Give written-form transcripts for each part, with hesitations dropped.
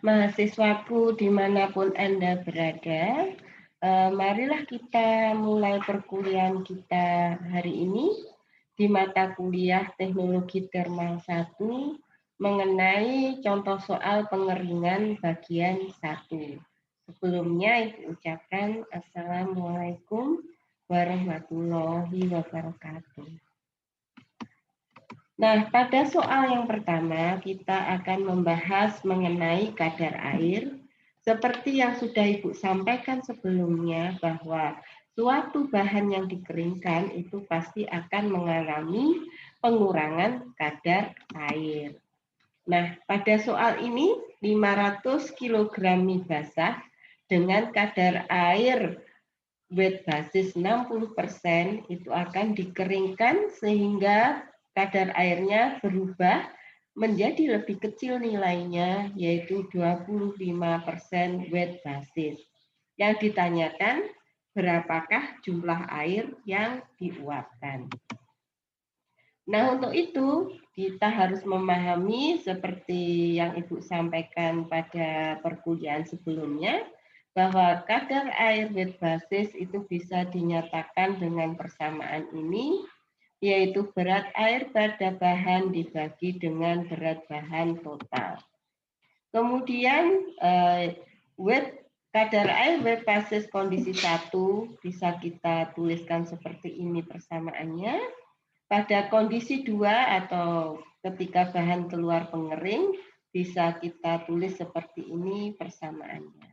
Mahasiswaku dimanapun Anda berada, marilah kita mulai perkuliahan kita hari ini di mata kuliah Teknologi Thermal 1 mengenai contoh soal pengeringan bagian 1. Sebelumnya Ibu ucapkan Assalamualaikum warahmatullahi wabarakatuh. Nah, pada soal yang pertama kita akan membahas mengenai kadar air. Seperti yang sudah Ibu sampaikan sebelumnya bahwa suatu bahan yang dikeringkan itu pasti akan mengalami pengurangan kadar air. Nah, pada soal ini 500 kg mie basah dengan kadar air wet basis 60% itu akan dikeringkan sehingga kadar airnya berubah menjadi lebih kecil nilainya, yaitu 25% wet basis. Yang ditanyakan, berapakah jumlah air yang diuapkan? Nah, untuk itu kita harus memahami seperti yang Ibu sampaikan pada perkuliahan sebelumnya, bahwa kadar air wet basis itu bisa dinyatakan dengan persamaan ini, yaitu berat air pada bahan dibagi dengan berat bahan total. Kemudian kadar air wet basis kondisi 1 bisa kita tuliskan seperti ini persamaannya. Pada kondisi 2 atau ketika bahan keluar pengering bisa kita tulis seperti ini persamaannya.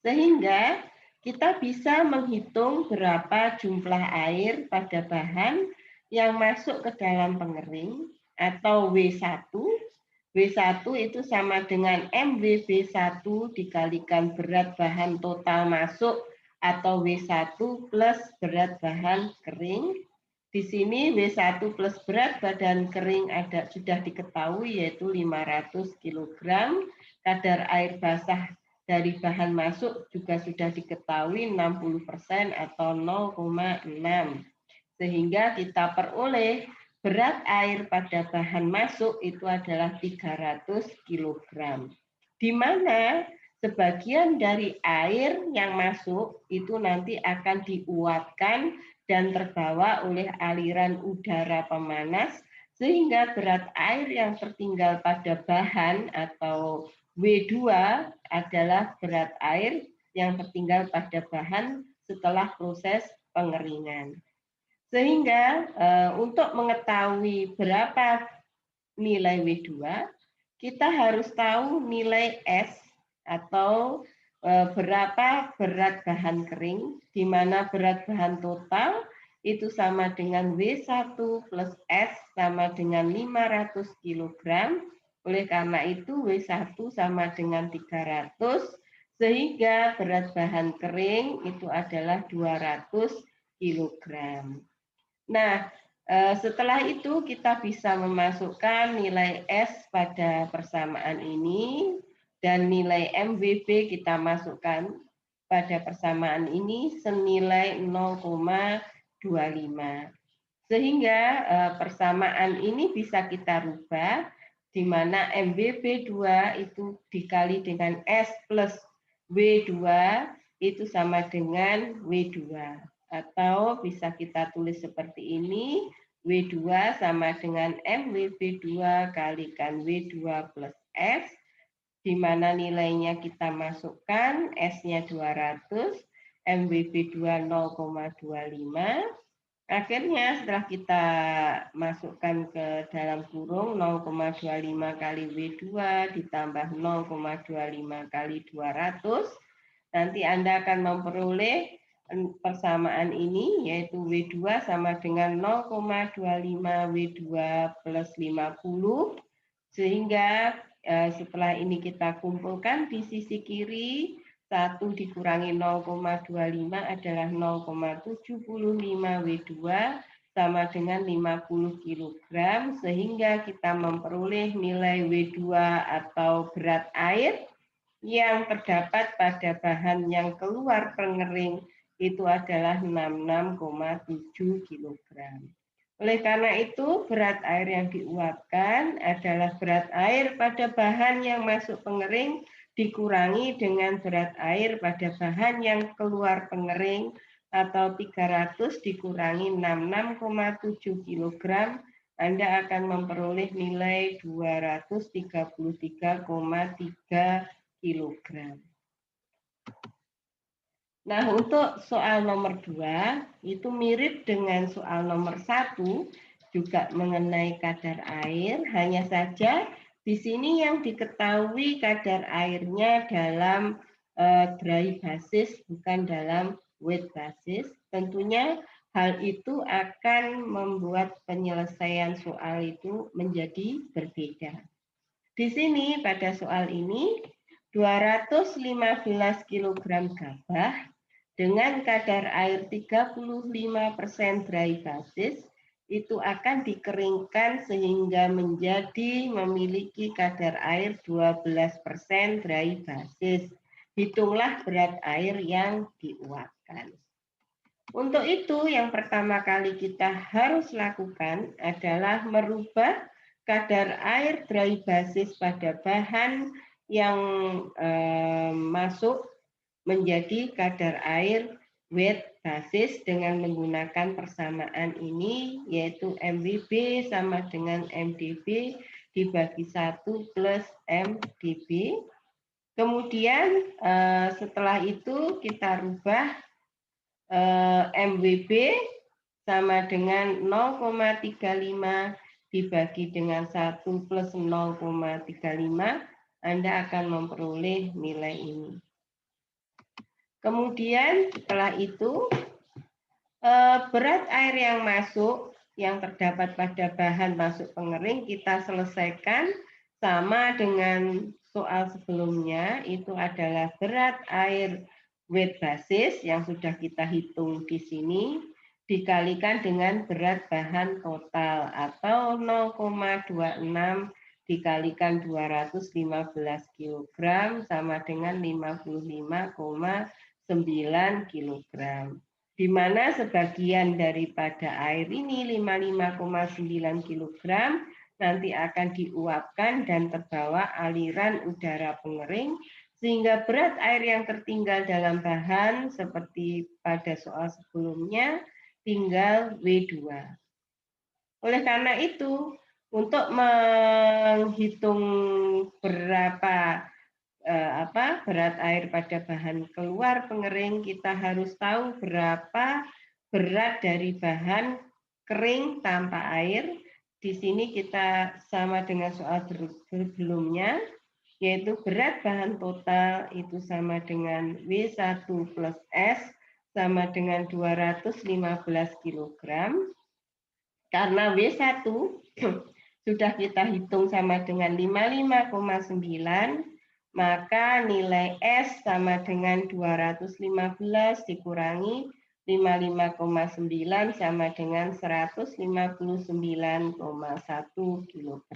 Sehingga kita bisa menghitung berapa jumlah air pada bahan yang masuk ke dalam pengering atau W1. W1 itu sama dengan MWB1 dikalikan berat bahan total masuk atau W1 plus berat bahan kering. Di sini W1 plus berat badan kering sudah diketahui yaitu 500 kg. Kadar air basah dari bahan masuk juga sudah diketahui 60% atau 0,6. Sehingga kita peroleh berat air pada bahan masuk itu adalah 300 kg. Di mana sebagian dari air yang masuk itu nanti akan diuapkan dan terbawa oleh aliran udara pemanas sehingga berat air yang tertinggal pada bahan atau W2 adalah berat air yang tertinggal pada bahan setelah proses pengeringan. Sehingga untuk mengetahui berapa nilai W2, kita harus tahu nilai S atau berapa berat bahan kering, di mana berat bahan total itu sama dengan W1 plus S sama dengan 500 kg. Oleh karena itu W1 sama dengan 300, sehingga berat bahan kering itu adalah 200 kg. Nah, setelah itu kita bisa memasukkan nilai S pada persamaan ini dan nilai MWB kita masukkan pada persamaan ini senilai 0,25. Sehingga persamaan ini bisa kita rubah di mana MWB2 itu dikali dengan S plus W2 itu sama dengan W2. Atau bisa kita tulis seperti ini, W2 sama dengan MWB2 kalikan W2 plus S, di mana nilainya kita masukkan, S-nya 200, MWB2 0,25. Akhirnya setelah kita masukkan ke dalam kurung 0,25 kali W2 ditambah 0,25 kali 200, nanti Anda akan memperoleh persamaan ini yaitu W2 sama dengan 0,25 W2 plus 50, sehingga setelah ini kita kumpulkan di sisi kiri 1 dikurangi 0,25 adalah 0,75 W2 sama dengan 50 kg, sehingga kita memperoleh nilai W2 atau berat air yang terdapat pada bahan yang keluar pengering itu adalah 66,7 kg. Oleh karena itu, berat air yang diuapkan adalah berat air pada bahan yang masuk pengering dikurangi dengan berat air pada bahan yang keluar pengering atau 300 dikurangi 66,7 kg, Anda akan memperoleh nilai 233,3 kg. Nah, untuk soal nomor 2, itu mirip dengan soal nomor 1, juga mengenai kadar air, hanya saja di sini yang diketahui kadar airnya dalam dry basis, bukan dalam wet basis. Tentunya hal itu akan membuat penyelesaian soal itu menjadi berbeda. Di sini pada soal ini 215 kg gabah dengan kadar air 35% dry basis itu akan dikeringkan sehingga menjadi memiliki kadar air 12% dry basis. Hitunglah berat air yang diuapkan. Untuk itu yang pertama kali kita harus lakukan adalah merubah kadar air dry basis pada bahan yang masuk menjadi kadar air wet basis dengan menggunakan persamaan ini, yaitu MWB sama dengan MDB dibagi 1 plus MDB. Kemudian setelah itu kita rubah MWB sama dengan 0,35 dibagi dengan 1 plus 0,35, Anda akan memperoleh nilai ini. Kemudian setelah itu berat air yang masuk yang terdapat pada bahan masuk pengering kita selesaikan sama dengan soal sebelumnya, itu adalah berat air wet basis yang sudah kita hitung di sini dikalikan dengan berat bahan total atau 0,26 dikalikan 215 kg sama dengan 55,9 kg. Di mana sebagian daripada air ini 55,9 kg nanti akan diuapkan dan terbawa aliran udara pengering sehingga berat air yang tertinggal dalam bahan seperti pada soal sebelumnya tinggal W2. Oleh karena itu, untuk menghitung berapa berat air pada bahan keluar pengering, kita harus tahu berapa berat dari bahan kering tanpa air. Di sini kita sama dengan soal sebelumnya, yaitu berat bahan total itu sama dengan W1 plus S sama dengan 215 kg. Karena W1 sudah kita hitung sama dengan 55,9, maka nilai S sama dengan 215 dikurangi 55,9 sama dengan 159,1 kg.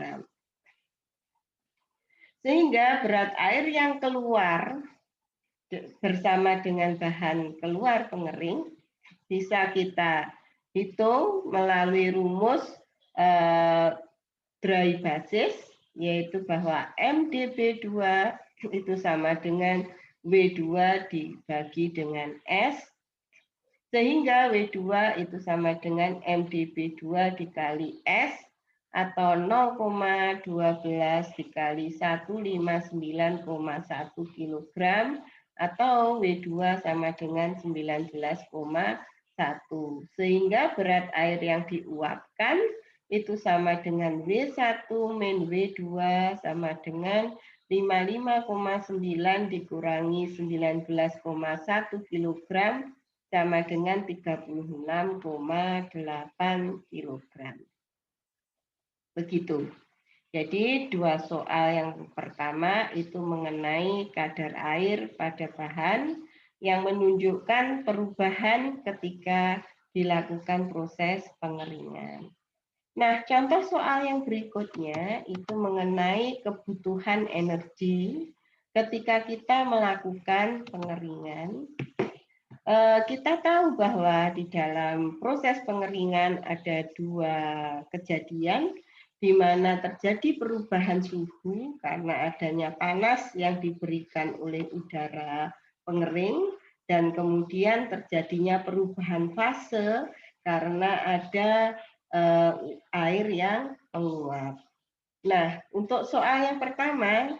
Sehingga berat air yang keluar bersama dengan bahan keluar pengering bisa kita hitung melalui rumus dry basis, yaitu bahwa MdB2 itu sama dengan W2 dibagi dengan S, sehingga W2 itu sama dengan MdB2 dikali S, atau 0,12 dikali 159,1 kg, atau W2 sama dengan 19,1. Sehingga berat air yang diuapkan itu sama dengan W1 min W2 sama dengan 55,9 dikurangi 19,1 kg sama dengan 36,8 kg. Begitu. Jadi dua soal yang pertama itu mengenai kadar air pada bahan yang menunjukkan perubahan ketika dilakukan proses pengeringan. Nah, contoh soal yang berikutnya itu mengenai kebutuhan energi ketika kita melakukan pengeringan. Kita tahu bahwa di dalam proses pengeringan ada dua kejadian di mana terjadi perubahan suhu karena adanya panas yang diberikan oleh udara pengering dan kemudian terjadinya perubahan fase karena ada air yang menguap. Nah, untuk soal yang pertama,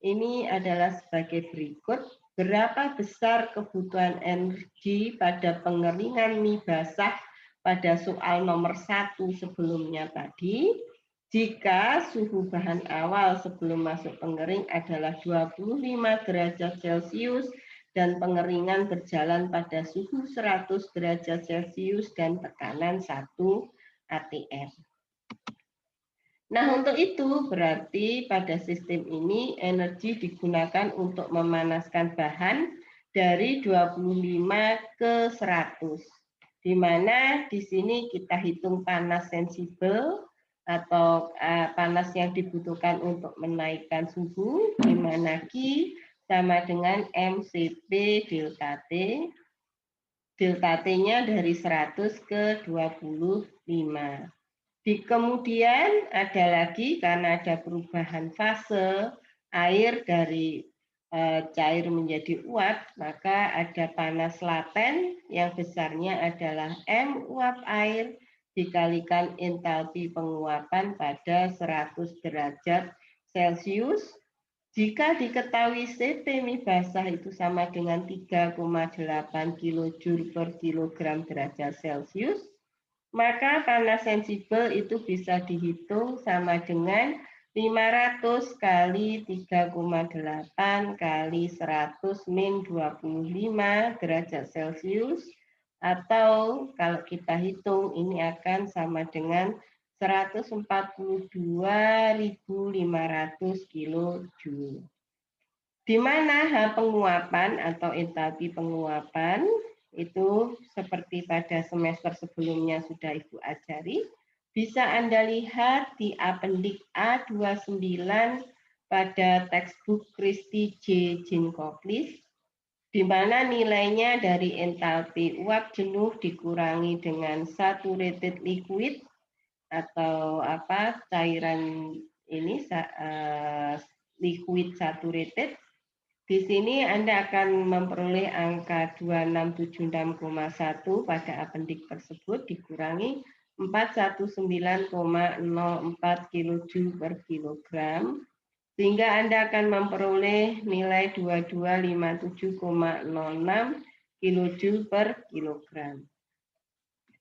ini adalah sebagai berikut. Berapa besar kebutuhan energi pada pengeringan mie basah pada soal nomor 1 sebelumnya tadi? Jika suhu bahan awal sebelum masuk pengering adalah 25 derajat Celcius dan pengeringan berjalan pada suhu 100 derajat Celcius dan tekanan 1 atm. Nah, untuk itu berarti pada sistem ini energi digunakan untuk memanaskan bahan dari 25 ke 100. Di mana di sini kita hitung panas sensibel atau panas yang dibutuhkan untuk menaikkan suhu, di mana Q sama dengan MCP delta T. Delta T-nya dari 100 ke 25. Kemudian ada lagi karena ada perubahan fase air dari cair menjadi uap, maka ada panas laten yang besarnya adalah M uap air dikalikan entalpi penguapan pada 100 derajat Celcius. Jika diketahui CP mie basah itu sama dengan 3,8 kJ per kilogram derajat Celcius, maka panas sensibel itu bisa dihitung sama dengan 500 kali 3,8 kali 100 min 25 derajat Celcius, atau kalau kita hitung ini akan sama dengan 142.500 kilojoule. Di mana H penguapan atau entalpi penguapan itu seperti pada semester sebelumnya sudah Ibu ajari, bisa Anda lihat di apendik A29 pada textbook Christy J. Jinkoplis, di mana nilainya dari entalpi uap jenuh dikurangi dengan saturated liquid atau cairan ini liquid saturated. Di sini Anda akan memperoleh angka 2676,1 pada apendik tersebut dikurangi 419,04 kJ per kilogram, sehingga Anda akan memperoleh nilai 2257,06 kJ per kilogram.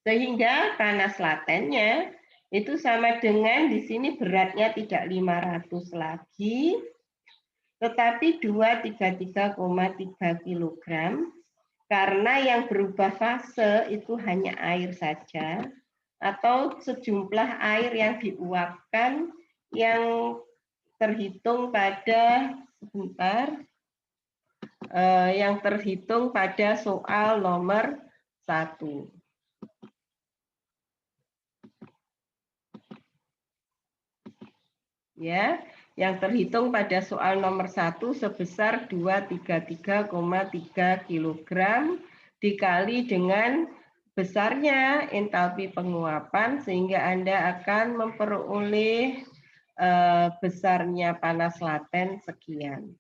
Sehingga panas latennya itu sama dengan di sini beratnya tidak 500 lagi, tetapi 233,3 kg, karena yang berubah fase itu hanya air saja, atau sejumlah air yang diuapkan yang terhitung pada yang terhitung pada soal nomor 1. Ya, yang terhitung pada soal nomor 1 sebesar 233,3 kg dikali dengan besarnya entalpi penguapan, sehingga Anda akan memperoleh besarnya panas laten sekian.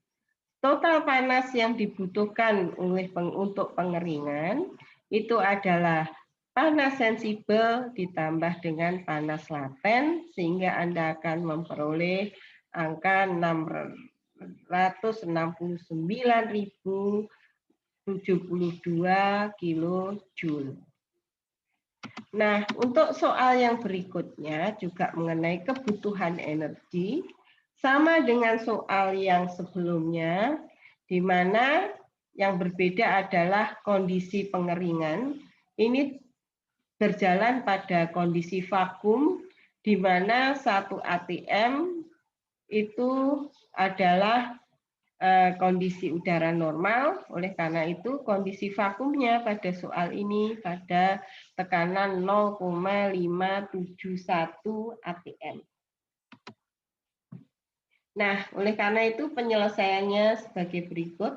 Total panas yang dibutuhkan untuk pengeringan itu adalah panas sensibel ditambah dengan panas laten, sehingga Anda akan memperoleh angka 669.072 kilojoule. Nah, untuk soal yang berikutnya juga mengenai kebutuhan energi, sama dengan soal yang sebelumnya, di mana yang berbeda adalah kondisi pengeringan. Ini berjalan pada kondisi vakum, di mana 1 atm itu adalah kondisi udara normal. Oleh karena itu kondisi vakumnya pada soal ini pada tekanan 0,571 atm. Nah, oleh karena itu penyelesaiannya sebagai berikut.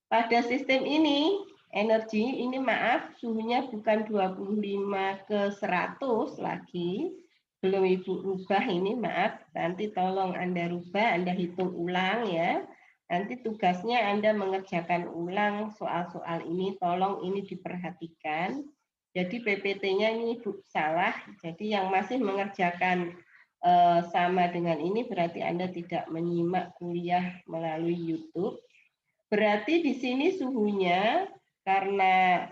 Pada sistem ini, energi ini maaf, suhunya bukan 25 ke 100 lagi. Belum Ibu rubah ini, maaf. Nanti tolong Anda rubah, Anda hitung ulang ya. Nanti tugasnya Anda mengerjakan ulang soal-soal ini, tolong ini diperhatikan. Jadi PPT-nya ini Ibu salah, jadi yang masih mengerjakan sama dengan ini berarti Anda tidak menyimak kuliah melalui YouTube. Berarti di sini suhunya karena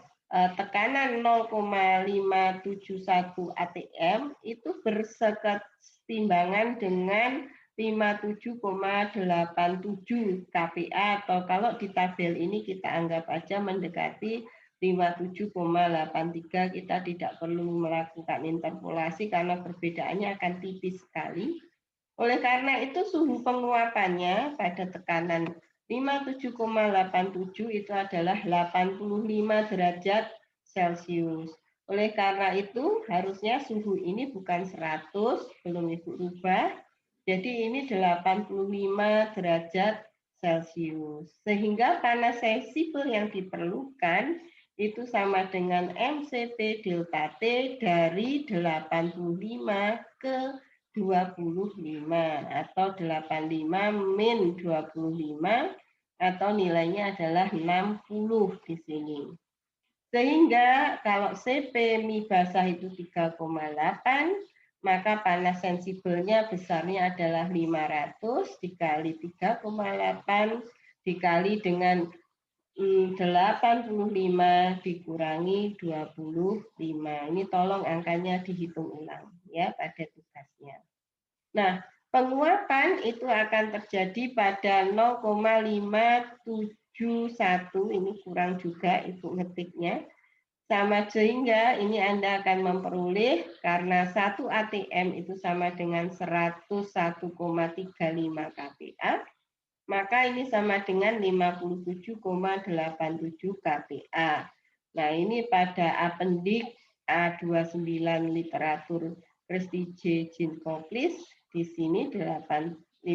tekanan 0,571 atm itu berseketimbangan dengan 57,87 kPa atau kalau di tabel ini kita anggap aja mendekati 57,83. Kita tidak perlu melakukan interpolasi karena perbedaannya akan tipis sekali. Oleh karena itu suhu penguapannya pada tekanan 57,87 itu adalah 85 derajat Celcius. Oleh karena itu harusnya suhu ini bukan 100, belum Ibu rubah. Jadi ini 85 derajat Celcius. Sehingga panas sensibel yang diperlukan itu sama dengan MCP delta T dari 85 ke 25 atau 85 min 25 atau nilainya adalah 60 di sini. Sehingga kalau CP Mi basah itu 3,8, maka panas sensibelnya besarnya adalah 500 dikali 3,8 dikali dengan 85 dikurangi 25. Ini tolong angkanya dihitung ulang ya pada tugasnya. Nah, penguapan itu akan terjadi pada 0,571, ini kurang juga Ibu ngetiknya. Sama sehingga ini Anda akan memperoleh karena 1 atm itu sama dengan 101,35 kPa, maka ini sama dengan 57,87 kPa. Nah, ini pada apendik A29 literatur Prestige Ginkgoplis di sini 57,83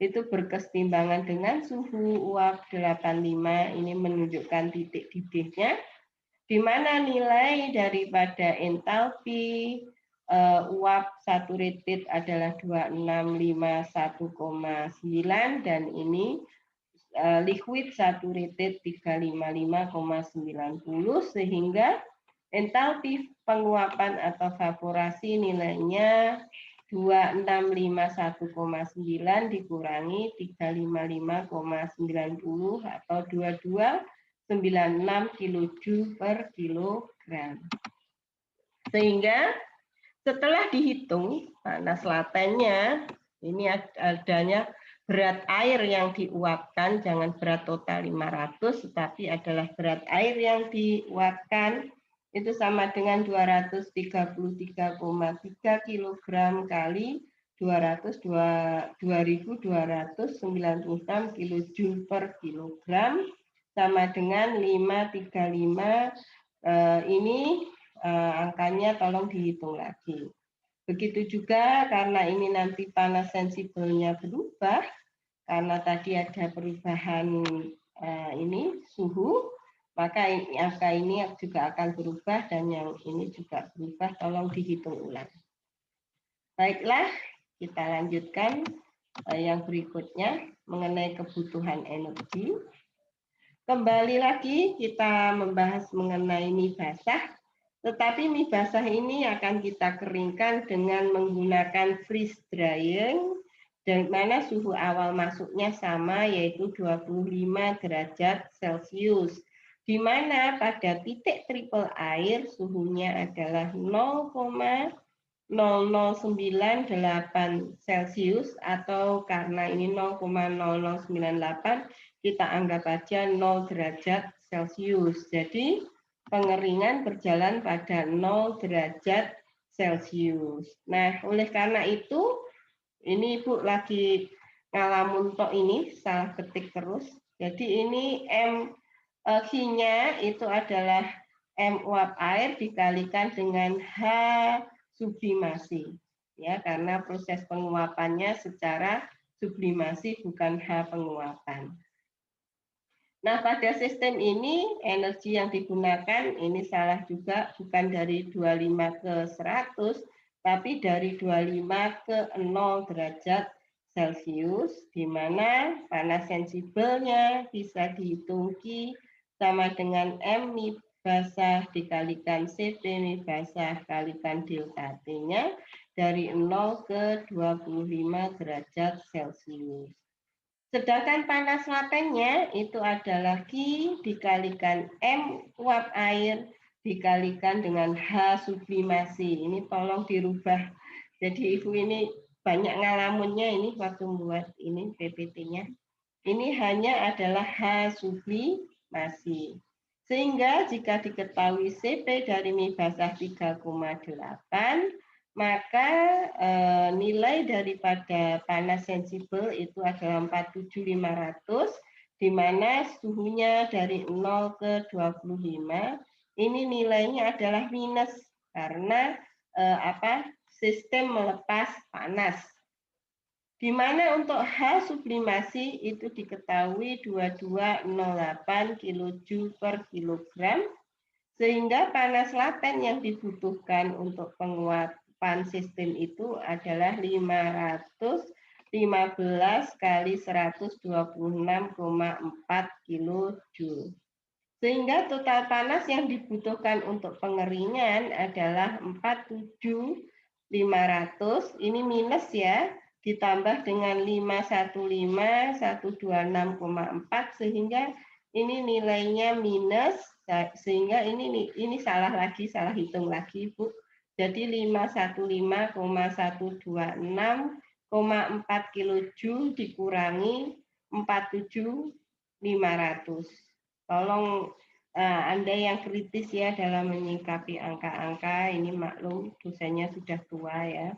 itu berkesetimbangan dengan suhu uap 85, ini menunjukkan titik didihnya, di mana nilai daripada entalpi uap saturated adalah 2651,9 dan ini liquid saturated 355,90 sehingga entalpi penguapan atau evaporasi nilainya 2651,9 dikurangi 355,90 atau 2296 kJ per kilogram. Sehingga setelah dihitung panas latennya, ini adanya berat air yang diuapkan, jangan berat total 500, tetapi adalah berat air yang diuapkan, itu sama dengan 233,3 kg kali 2296 kJ per kilogram, sama dengan 535, ini angkanya tolong dihitung lagi. Begitu juga karena ini nanti panas sensibelnya berubah, karena tadi ada perubahan ini suhu, maka angka ini juga akan berubah dan yang ini juga berubah, tolong dihitung ulang. Baiklah, kita lanjutkan yang berikutnya mengenai kebutuhan energi. Kembali lagi kita membahas mengenai mie basah. Tetapi mie basah ini akan kita keringkan dengan menggunakan freeze drying, di mana suhu awal masuknya sama yaitu 25 derajat Celcius. Di mana pada titik triple air suhunya adalah 0,0098 Celcius atau karena ini 0,0098 kita anggap aja 0 derajat Celcius. Jadi pengeringan berjalan pada 0 derajat Celcius. Nah, oleh karena itu, ini Ibu lagi ngalamun tok ini, salah ketik terus. Jadi ini M Q-nya itu adalah M uap air dikalikan dengan H sublimasi. Ya, karena proses penguapannya secara sublimasi bukan H penguapan. Nah, pada sistem ini energi yang digunakan ini salah juga, bukan dari 25 ke 100, tapi dari 25 ke 0 derajat Celcius, di mana panas sensibelnya bisa dihitung Q sama dengan M Mi basah dikalikan CP Mi basah kalikan delta T-nya dari 0 ke 25 derajat Celcius. Sedangkan panas latennya itu adalah Q dikalikan M uap air dikalikan dengan H sublimasi. Ini tolong dirubah. Jadi Ibu ini banyak ngalamunnya ini waktu membuat ini PPT-nya. Ini hanya adalah H sublimasi. Sehingga jika diketahui CP dari Mi basah 3,8, maka nilai daripada panas sensibel itu adalah 47.500, di mana suhunya dari 0 ke 25, ini nilainya adalah minus karena sistem melepas panas. Di mana untuk H sublimasi itu diketahui 2208 kJ per kilogram, sehingga panas laten yang dibutuhkan untuk penguapan sistem itu adalah 515 kali 126,4 kJ. Sehingga total panas yang dibutuhkan untuk pengeringan adalah 47.500, ini minus ya, ditambah dengan 515 126,4, sehingga ini nilainya minus, sehingga ini salah lagi, salah hitung lagi Bu. Jadi 515,126,4 kJ dikurangi 47.500. Tolong Anda yang kritis ya dalam menyikapi angka-angka, ini maklum dosennya sudah tua ya,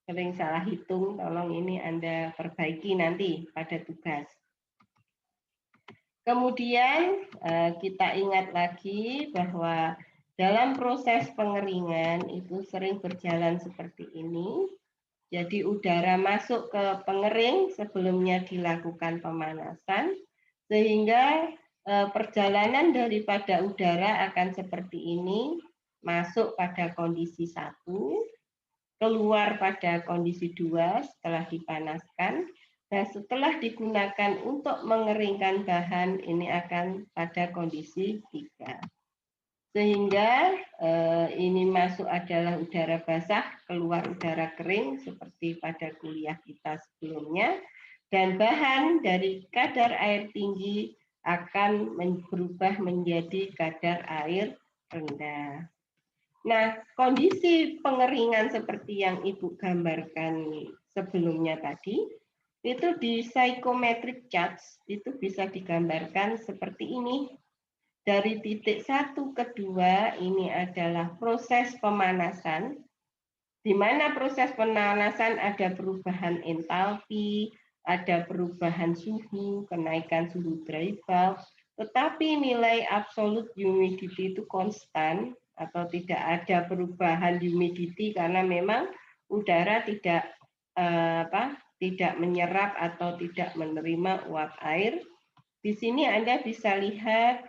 sering salah hitung, tolong ini Anda perbaiki nanti pada tugas. Kemudian kita ingat lagi bahwa dalam proses pengeringan itu sering berjalan seperti ini. Jadi udara masuk ke pengering sebelumnya dilakukan pemanasan, sehingga perjalanan daripada udara akan seperti ini, masuk pada kondisi 1, keluar pada kondisi 2 setelah dipanaskan, dan setelah digunakan untuk mengeringkan bahan ini akan pada kondisi 3. Sehingga ini masuk adalah udara basah, keluar udara kering seperti pada kuliah kita sebelumnya, dan bahan dari kadar air tinggi akan berubah menjadi kadar air rendah. Nah, kondisi pengeringan seperti yang Ibu gambarkan sebelumnya tadi, itu di psychometric charge itu bisa digambarkan seperti ini. Dari titik 1 ke 2 ini adalah proses pemanasan, di mana proses pemanasan ada perubahan entalpi, ada perubahan suhu, kenaikan suhu dry bulb, tetapi nilai absolute humidity itu konstan atau tidak ada perubahan humidity karena memang udara tidak tidak menyerap atau tidak menerima uap air. Di sini Anda bisa lihat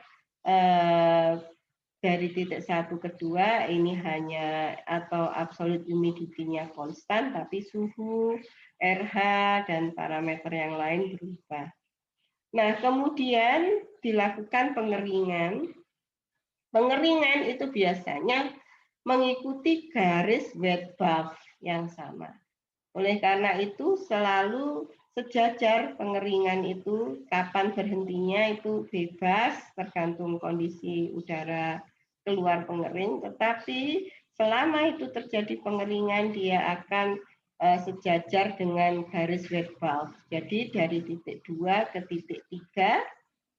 dari titik 1 ke 2 ini hanya atau absolute humidity-nya konstan, tapi suhu, RH, dan parameter yang lain berubah. Nah, kemudian dilakukan pengeringan. Pengeringan itu biasanya mengikuti garis wet bulb yang sama. Oleh karena itu selalu sejajar pengeringan itu, kapan berhentinya itu bebas tergantung kondisi udara keluar pengering, tetapi selama itu terjadi pengeringan dia akan sejajar dengan garis wet bulb. Jadi dari titik 2 ke titik 3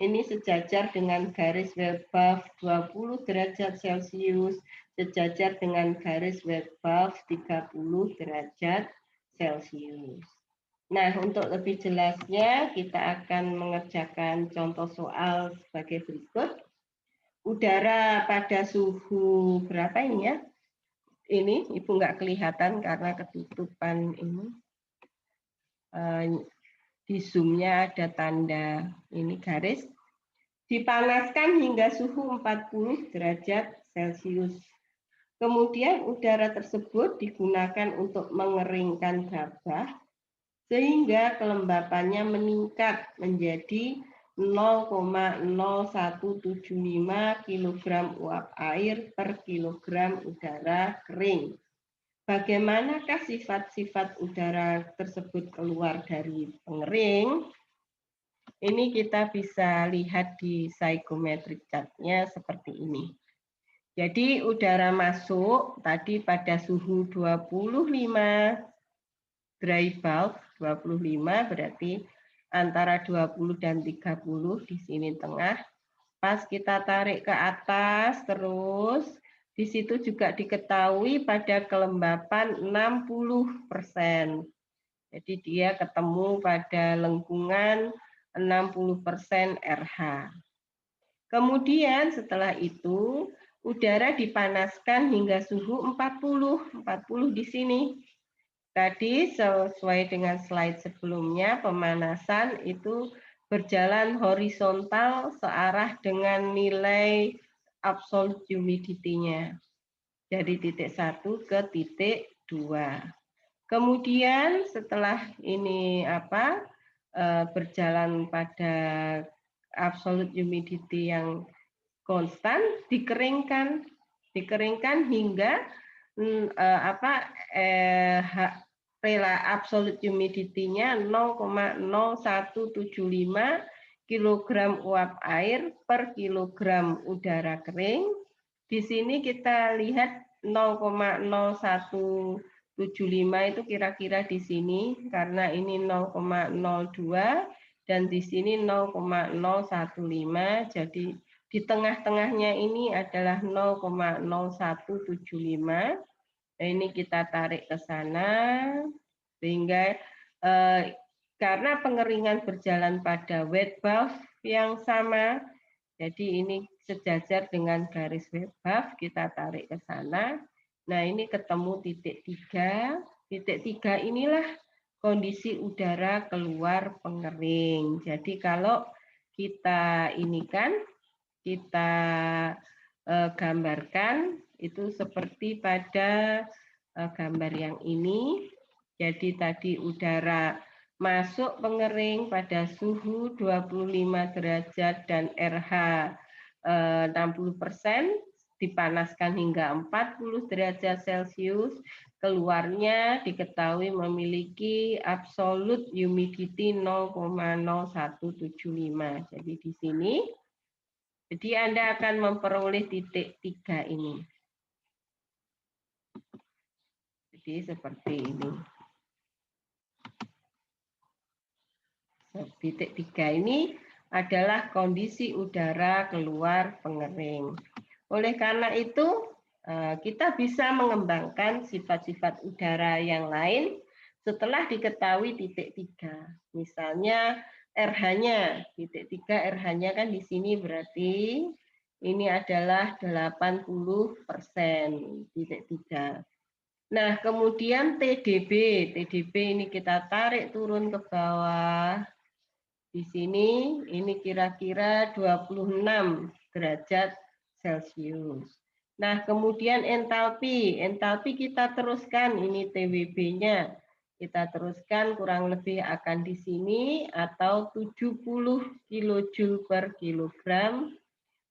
ini sejajar dengan garis wet bulb 20 derajat Celcius, sejajar dengan garis wet bulb 30 derajat Celcius. Nah, untuk lebih jelasnya kita akan mengerjakan contoh soal sebagai berikut. Udara pada suhu berapa ini ya? Ini Ibu nggak kelihatan karena ketutupan ini. Di zoom-nya ada tanda ini garis. Dipanaskan hingga suhu 40 derajat Celcius. Kemudian udara tersebut digunakan untuk mengeringkan gabah sehingga kelembapannya meningkat menjadi 0,0175 kg uap air per kilogram udara kering. Bagaimanakah sifat-sifat udara tersebut keluar dari pengering? Ini kita bisa lihat di psychometric chart-nya seperti ini. Jadi udara masuk tadi pada suhu 25 dry bulb, 25 berarti antara 20 dan 30 di sini tengah. Pas kita tarik ke atas terus, di situ juga diketahui pada kelembapan 60%. Jadi dia ketemu pada lengkungan 60% RH. Kemudian setelah itu udara dipanaskan hingga suhu 40 di sini. Tadi sesuai dengan slide sebelumnya, pemanasan itu berjalan horizontal searah dengan nilai absolute humidity-nya. Dari titik 1 ke titik 2. Kemudian setelah ini berjalan pada absolute humidity yang konstan, dikeringkan hingga rela absolute humidity-nya 0,0175 kg uap air per kilogram udara kering. Di sini kita lihat 0,0175 itu kira-kira di sini karena ini 0,02 dan di sini 0,015, jadi di tengah-tengahnya ini adalah 0,0175. Nah, ini kita tarik ke sana sehingga karena pengeringan berjalan pada wet bulb yang sama, jadi ini sejajar dengan garis wet bulb, kita tarik ke sana. Nah, ini ketemu titik 3. Titik 3 inilah kondisi udara keluar pengering. Jadi kalau kita gambarkan itu seperti pada gambar yang ini. Jadi tadi udara masuk pengering pada suhu 25 derajat dan RH 60%, dipanaskan hingga 40 derajat Celcius, keluarnya diketahui memiliki absolute humidity 0,0175. Jadi di sini, jadi Anda akan memperoleh titik 3 ini. Jadi seperti ini. Titik 3 ini adalah kondisi udara keluar pengering. Oleh karena itu, kita bisa mengembangkan sifat-sifat udara yang lain setelah diketahui titik 3. Misalnya RH-nya, titik 3 RH-nya kan di sini berarti ini adalah 80% titik 3. Nah, kemudian TDB ini kita tarik turun ke bawah. Di sini ini kira-kira 26 derajat Celcius. Nah, kemudian entalpi kita teruskan, ini TWB-nya. Kita teruskan kurang lebih akan di sini atau 70 kJ per kilogram.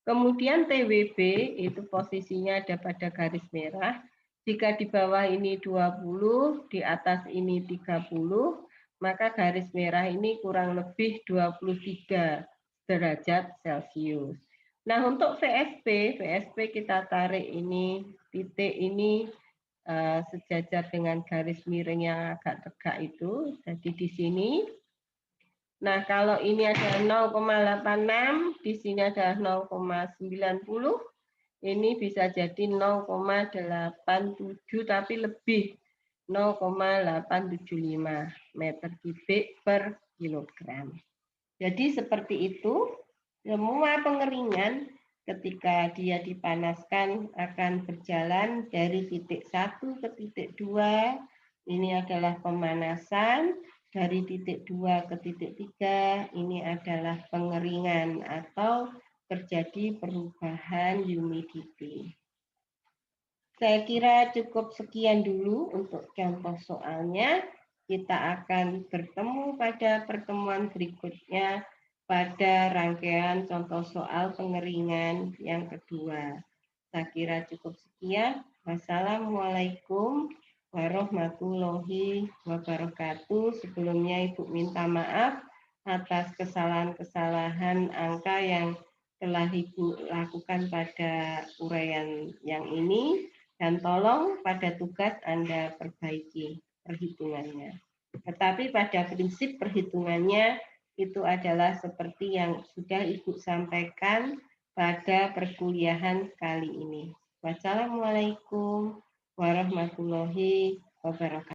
Kemudian TWB itu posisinya ada pada garis merah. Jika di bawah ini 20, di atas ini 30, maka garis merah ini kurang lebih 23 derajat Celcius. Nah, untuk VSP kita tarik ini, titik ini sejajar dengan garis miring yang agak tegak itu. Jadi di sini. Nah, kalau ini ada 0,86, di sini ada 0,90, ini bisa jadi 0,87 tapi lebih 0,875 meter kubik per kilogram. Jadi seperti itu, semua pengeringan ketika dia dipanaskan akan berjalan dari titik 1 ke titik 2. Ini adalah pemanasan. dari titik 2 ke titik 3 ini adalah pengeringan atau terjadi perubahan humidity. Saya kira cukup sekian dulu untuk contoh soalnya. Kita akan bertemu pada pertemuan berikutnya pada rangkaian contoh soal pengeringan yang kedua. Saya kira cukup sekian. Wassalamualaikum warahmatullahi wabarakatuh. Sebelumnya Ibu minta maaf atas kesalahan-kesalahan angka yang telah Ibu lakukan pada uraian yang ini. Dan tolong pada tugas Anda perbaiki perhitungannya. Tetapi pada prinsip perhitungannya itu adalah seperti yang sudah Ibu sampaikan pada perkuliahan kali ini. Wassalamualaikum warahmatullahi wabarakatuh.